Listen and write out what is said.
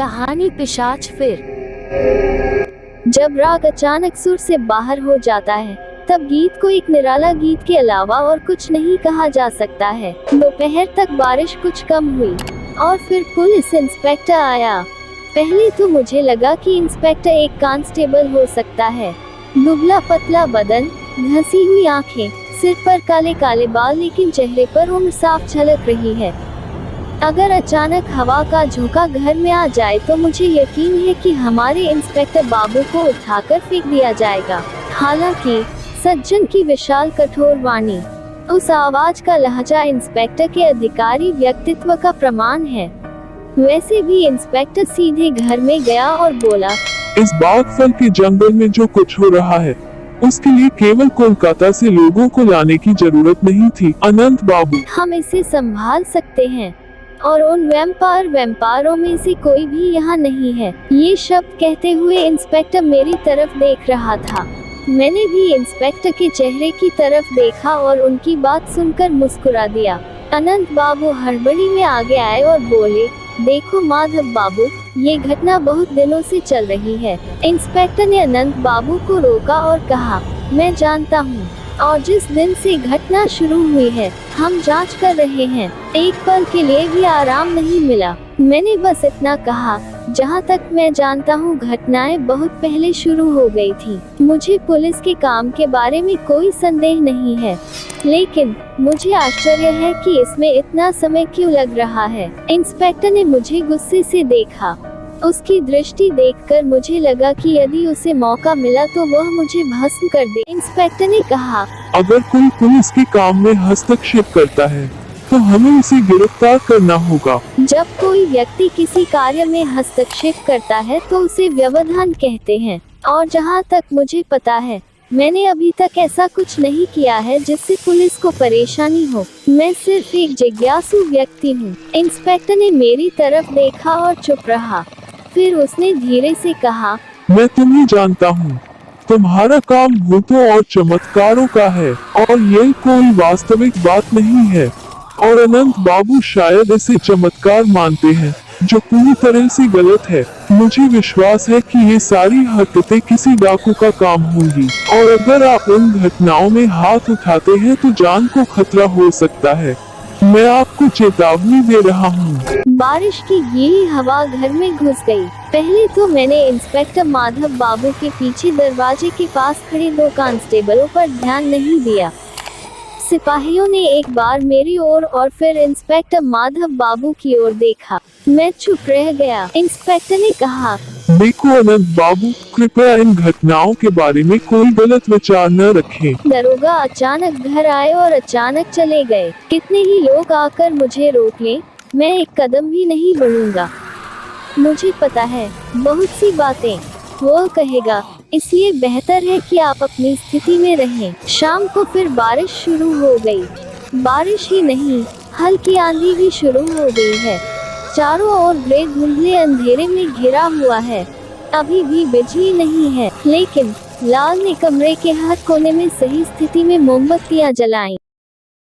कहानी पिशाच फिर। जब राग अचानक सुर से बाहर हो जाता है तब गीत को एक निराला गीत के अलावा और कुछ नहीं कहा जा सकता है। दोपहर तक बारिश कुछ कम हुई और फिर पुलिस इंस्पेक्टर आया। पहले तो मुझे लगा कि इंस्पेक्टर एक कांस्टेबल हो सकता है। दुबला पतला बदन, घसी हुई आंखें, सिर पर काले काले बाल, लेकिन चेहरे पर उम्र साफ झलक रही है। अगर अचानक हवा का झोंका घर में आ जाए तो मुझे यकीन है कि हमारे इंस्पेक्टर बाबू को उठाकर फेंक दिया जाएगा। हालांकि सज्जन की विशाल कठोर वाणी, उस आवाज का लहजा इंस्पेक्टर के अधिकारी व्यक्तित्व का प्रमाण है। वैसे भी इंस्पेक्टर सीधे घर में गया और बोला, इस बागफल के जंगल में जो कुछ हो रहा है उसके लिए केवल कोलकाता से लोगों को लाने की जरूरत नहीं थी अनंत बाबू। हम इसे संभाल सकते हैं और उन वैम्पायरों में से कोई भी यहाँ नहीं है। ये शब्द कहते हुए इंस्पेक्टर मेरी तरफ देख रहा था। मैंने भी इंस्पेक्टर के चेहरे की तरफ देखा और उनकी बात सुनकर मुस्कुरा दिया। अनंत बाबू हड़बड़ी में आगे आए और बोले, देखो माधव बाबू, ये घटना बहुत दिनों से चल रही है। इंस्पेक्टर ने अनंत बाबू को रोका और कहा, मैं जानता हूँ, और जिस दिन से घटना शुरू हुई है हम जांच कर रहे हैं। एक पल के लिए भी आराम नहीं मिला। मैंने बस इतना कहा, जहाँ तक मैं जानता हूँ घटनाएं बहुत पहले शुरू हो गई थी। मुझे पुलिस के काम के बारे में कोई संदेह नहीं है, लेकिन मुझे आश्चर्य है कि इसमें इतना समय क्यों लग रहा है। इंस्पेक्टर ने मुझे गुस्से से देखा। उसकी दृष्टि देखकर मुझे लगा कि यदि उसे मौका मिला तो वह मुझे भस्म कर दे। इंस्पेक्टर ने कहा, अगर कोई पुलिस के काम में हस्तक्षेप करता है तो हमें उसे गिरफ्तार करना होगा। जब कोई व्यक्ति किसी कार्य में हस्तक्षेप करता है तो उसे व्यवधान कहते हैं, और जहाँ तक मुझे पता है मैंने अभी तक ऐसा कुछ नहीं किया है जिससे पुलिस को परेशानी हो। मैं सिर्फ एक जिज्ञासु व्यक्ति हूँ। इंस्पेक्टर ने मेरी तरफ देखा और चुप रहा। फिर उसने धीरे से कहा, मैं तुम्हें जानता हूँ, तुम्हारा काम भूतों और चमत्कारों का है और यह कोई वास्तविक बात नहीं है। और अनंत बाबू शायद इसे चमत्कार मानते हैं, जो पूरी तरह से गलत है। मुझे विश्वास है कि ये सारी हरकतें किसी डाकू का काम होंगी, और अगर आप उन घटनाओं में हाथ उठाते हैं तो जान को खतरा हो सकता है। मैं आपको चेतावनी दे रहा हूँ। बारिश की गीली हवा घर में घुस गई। पहले तो मैंने इंस्पेक्टर माधव बाबू के पीछे दरवाजे के पास खड़े 2 कांस्टेबलों पर ध्यान नहीं दिया। सिपाहियों ने एक बार मेरी ओर और फिर इंस्पेक्टर माधव बाबू की ओर देखा। मैं चुप रह गया। इंस्पेक्टर ने कहा, देखो अनंत बाबू, कृपया इन घटनाओं के बारे में कोई गलत विचार न रखें। दरोगा अचानक घर आए और अचानक चले गए। कितने ही लोग आकर मुझे रोक लें, मैं एक कदम भी नहीं बढ़ूंगा। मुझे पता है बहुत सी बातें वो कहेगा, इसलिए बेहतर है कि आप अपनी स्थिति में रहें। शाम को फिर बारिश शुरू हो गई। बारिश ही नहीं, हल्की आंधी भी शुरू हो गई है। चारों ओर ग्रे धुंधले अंधेरे में घिरा हुआ है। अभी भी बिजली नहीं है, लेकिन लाल ने कमरे के हर कोने में सही स्थिति में मोमबत्तियां जलाई।